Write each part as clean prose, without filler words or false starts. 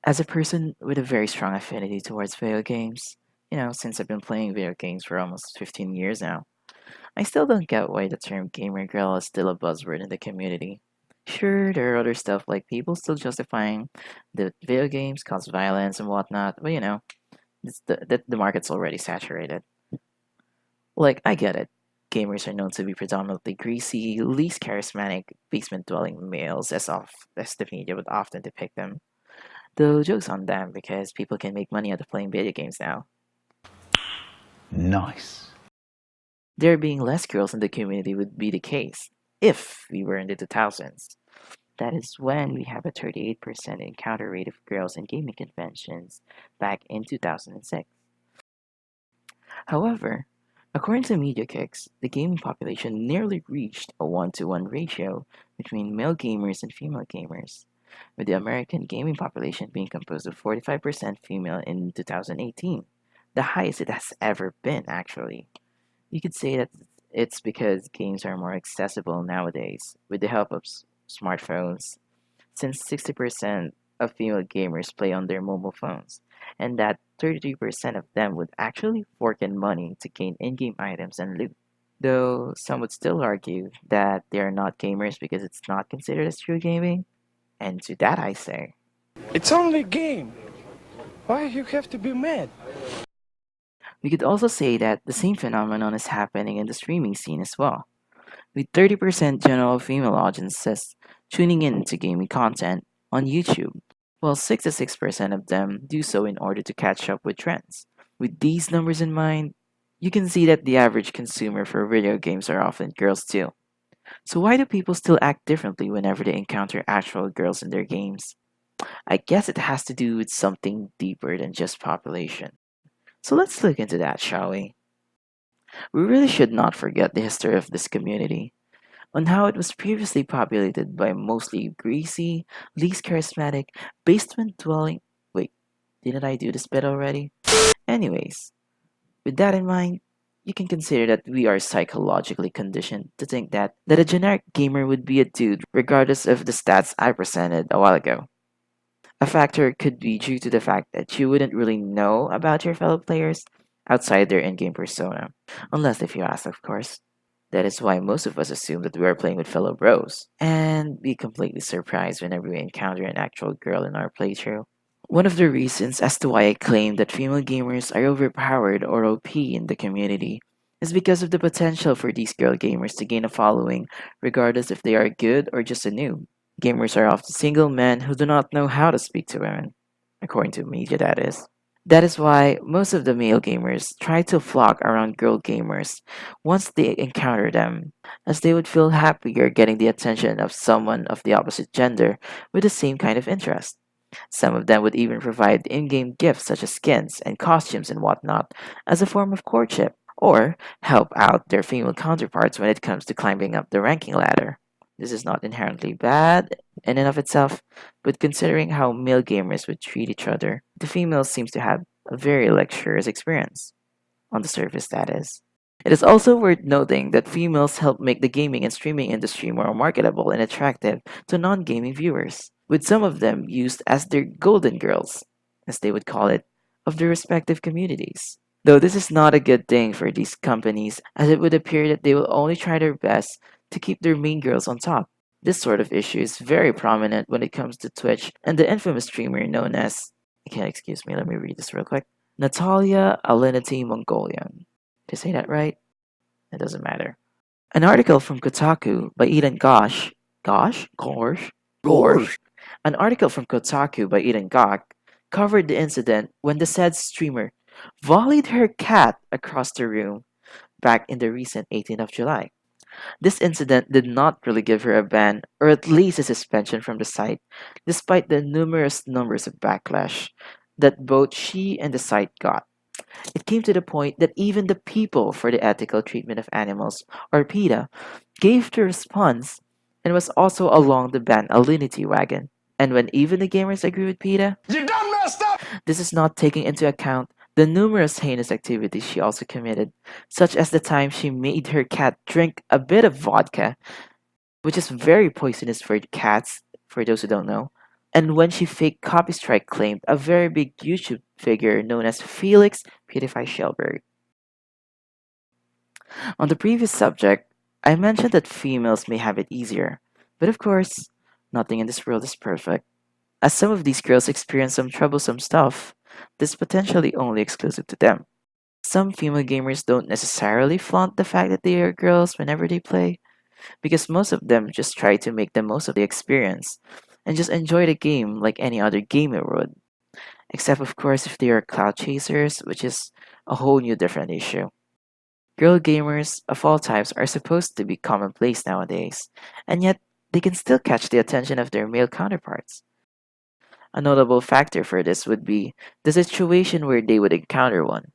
As a person with a very strong affinity towards video games, since I've been playing video games for almost 15 years now, I still don't get why the term gamer girl is still a buzzword in the community. Sure, there are other stuff like people still justifying that video games cause violence and whatnot, but the market's already saturated. Like, I get it. Gamers are known to be predominantly greasy, least charismatic, basement dwelling males as the media would often depict them. Though joke's on them because people can make money out of playing video games now. Nice. There being less girls in the community would be the case if we were in the 2000s. That is when we have a 38% encounter rate of girls in gaming conventions back in 2006. However, according to MediaKicks, the gaming population nearly reached a 1-to-1 ratio between male gamers and female gamers, with the American gaming population being composed of 45% female in 2018, the highest it has ever been, actually. You could say that it's because games are more accessible nowadays with the help of smartphones, since 60% of female gamers play on their mobile phones, and that 33% of them would actually fork in money to gain in game items and loot. Though some would still argue that they are not gamers because it's not considered as true gaming, and to that I say, It's only a game. Why you have to be mad? we could also say that the same phenomenon is happening in the streaming scene as well, with 30% general female audiences tuning in to gaming content on YouTube, while 66% of them do so in order to catch up with trends. With these numbers in mind, you can see that the average consumer for video games are often girls too. So why do people still act differently whenever they encounter actual girls in their games? I guess it has to do with something deeper than just population. So let's look into that, shall we? We really should not forget the history of this community, on how it was previously populated by mostly greasy, least charismatic, basement dwelling. Wait, didn't I do this bit already? Anyways, with that in mind, you can consider that we are psychologically conditioned to think that a generic gamer would be a dude regardless of the stats I presented a while ago. A factor could be due to the fact that you wouldn't really know about your fellow players outside their in game persona. Unless if you ask, of course. That is why most of us assume that we are playing with fellow bros, and be completely surprised whenever we encounter an actual girl in our playthrough. One of the reasons as to why I claim that female gamers are overpowered or OP in the community is because of the potential for these girl gamers to gain a following regardless if they are good or just a noob. Gamers are often single men who do not know how to speak to women, according to media that is. That is why most of the male gamers try to flock around girl gamers once they encounter them, as they would feel happier getting the attention of someone of the opposite gender with the same kind of interest. Some of them would even provide in game gifts such as skins and costumes and whatnot as a form of courtship, or help out their female counterparts when it comes to climbing up the ranking ladder. This is not inherently bad in and of itself, but considering how male gamers would treat each other, the females seems to have a very luxurious experience. On the surface, that is. It is also worth noting that females help make the gaming and streaming industry more marketable and attractive to non gaming viewers, with some of them used as their golden girls, as they would call it, of their respective communities. Though this is not a good thing for these companies, as it would appear that they will only try their best to keep their main girls on top. This sort of issue is very prominent when it comes to Twitch and the infamous streamer known as, okay, excuse me, let me read this real quick. Natalia Alinity Mongolian. Did I say that right? It doesn't matter. An article from Kotaku by Eden Gosh? An article from Kotaku by Eden Gok covered the incident when the said streamer volleyed her cat across the room back in the recent 18th of July. This incident did not really give her a ban, or at least a suspension from the site, despite the numerous numbers of backlash that both she and the site got. It came to the point that even the People for the Ethical Treatment of Animals, or PETA, gave the response and was also along the ban alinity wagon. And when even the gamers agree with PETA, You done messed up! this is not taking into account the numerous heinous activities she also committed, such as the time she made her cat drink a bit of vodka, which is very poisonous for cats, for those who don't know, And when she fake copy strike claimed a very big YouTube figure known as Felix Pewdiepie Shellberg. On the previous subject, I mentioned that females may have it easier, but of course, nothing in this world is perfect. As some of these girls experience some troublesome stuff, this is potentially only exclusive to them. Some female gamers don't necessarily flaunt the fact that they are girls whenever they play, because most of them just try to make the most of the experience and just enjoy the game like any other gamer would. Except, of course, if they are cloud chasers, which is a whole new different issue. Girl gamers of all types are supposed to be commonplace nowadays, and yet they can still catch the attention of their male counterparts. A notable factor for this would be the situation where they would encounter one.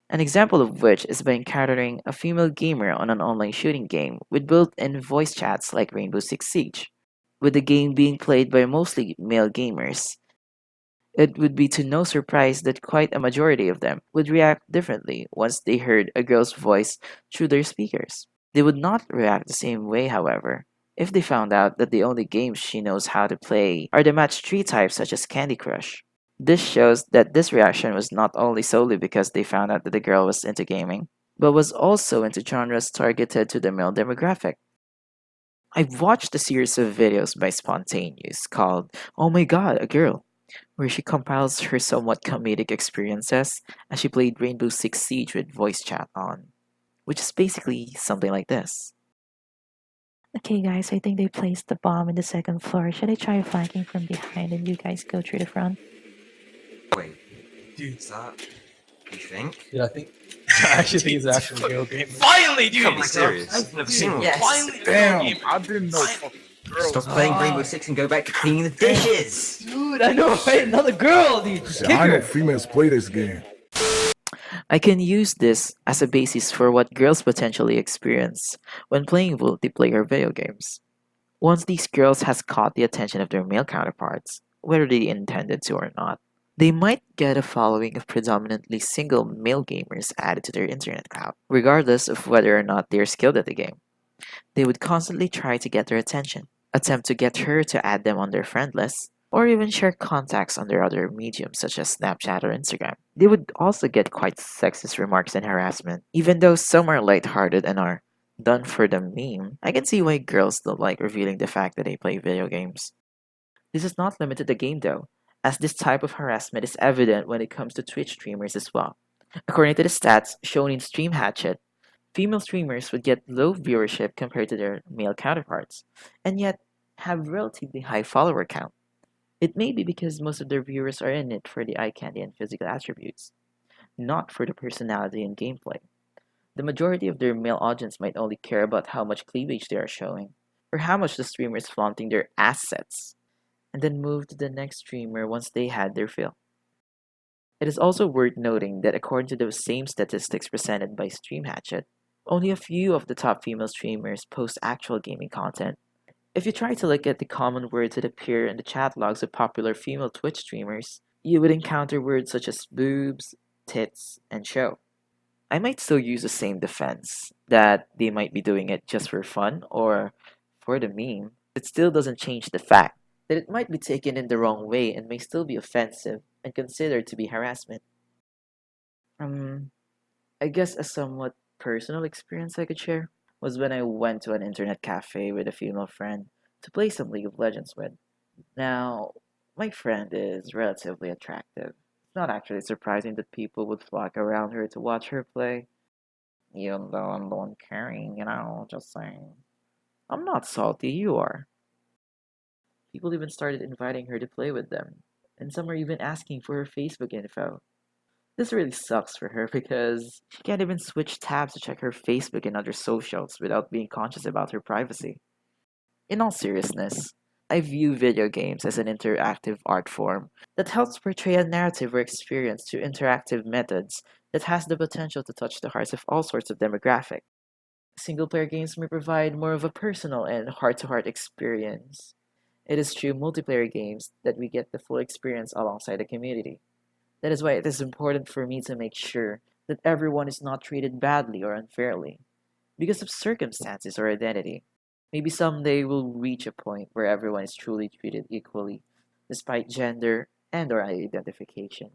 An example of which is by encountering a female gamer on an online shooting game with built-in voice chats like Rainbow Six Siege. With the game being played by mostly male gamers, it would be to no surprise that quite a majority of them would react differently once they heard a girl's voice through their speakers. They would not react the same way, however, if they found out that the only games she knows how to play are the match 3 types such as Candy Crush. This shows that this reaction was not only solely because they found out that the girl was into gaming, but was also into genres targeted to the male demographic. I've watched a series of videos by Spontaneous called Oh My God, a Girl, where she compiles her somewhat comedic experiences as she played Rainbow Six Siege with voice chat on, which is basically something like this. Okay, guys, I think they placed the bomb in the second floor. Should I try flanking from behind and you guys go through the front? Wait, is that? You think? Dude, I think I actually think it's actually real game. Finally, dude! Come on, serious? I've never seen one. Yes. Finally, Damn, I didn't know fucking girls. Stop playing Rainbow Six and go back to cleaning the dishes. Dude, I know, right? Another girl, dude. See, I know females play this game. I can use this as a basis for what girls potentially experience when playing multiplayer video games. Once these girls has caught the attention of their male counterparts, whether they intended to or not, they might get a following of predominantly single male gamers added to their internet cloud, regardless of whether or not they are skilled at the game. They would constantly try to get their attention, attempt to get her to add them on their friend list, or even share contacts on their other mediums such as Snapchat or Instagram. They would also get quite sexist remarks and harassment. Even though some are lighthearted and are done for the meme, I can see why girls don't like revealing the fact that they play video games. This is not limited to the game though, as this type of harassment is evident when it comes to Twitch streamers as well. According to the stats shown in Stream Hatchet, female streamers would get low viewership compared to their male counterparts, and yet have relatively high follower count. It may be because most of their viewers are in it for the eye candy and physical attributes, not for the personality and gameplay. The majority of their male audience might only care about how much cleavage they are showing, or how much the streamer is flaunting their assets, and then move to the next streamer once they had their fill. It is also worth noting that according to those same statistics presented by Stream Hatchet, only a few of the top female streamers post actual gaming content. If you try to look at the common words that appear in the chat logs of popular female Twitch streamers, you would encounter words such as boobs, tits, and show. I might still use the same defense that they might be doing it just for fun or for the meme. It still doesn't change the fact that it might be taken in the wrong way and may still be offensive and considered to be harassment. Um, I guess a somewhat personal experience I could share was when I went to an internet cafe with a female friend to play some League of Legends with. Now, my friend is relatively attractive. It's not actually surprising that people would flock around her to watch her play, even though I'm the one carrying, just saying. I'm not salty, you are. People even started inviting her to play with them, and some are even asking for her Facebook info. This really sucks for her because she can't even switch tabs to check her Facebook and other socials without being conscious about her privacy. In all seriousness, I view video games as an interactive art form that helps portray a narrative or experience through interactive methods that has the potential to touch the hearts of all sorts of demographics. Single player games may provide more of a personal and heart to heart experience. It is through multiplayer games that we get the full experience alongside the community. That is why it is important for me to make sure that everyone is not treated badly or unfairly because of circumstances or identity. Maybe someday we'll reach a point where everyone is truly treated equally, despite gender and or identification.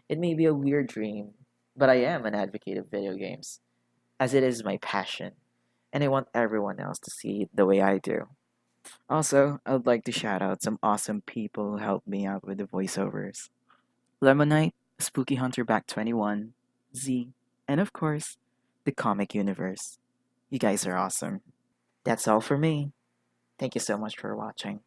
It may be a weird dream, but I am an advocate of video games, as it is my passion, and I want everyone else to see it the way I do. Also, I would like to shout out some awesome people who helped me out with the voiceovers. Lemonite, Spooky Hunter Back 21, Z, and of course, the comic universe. You guys are awesome. That's all for me. Thank you so much for watching.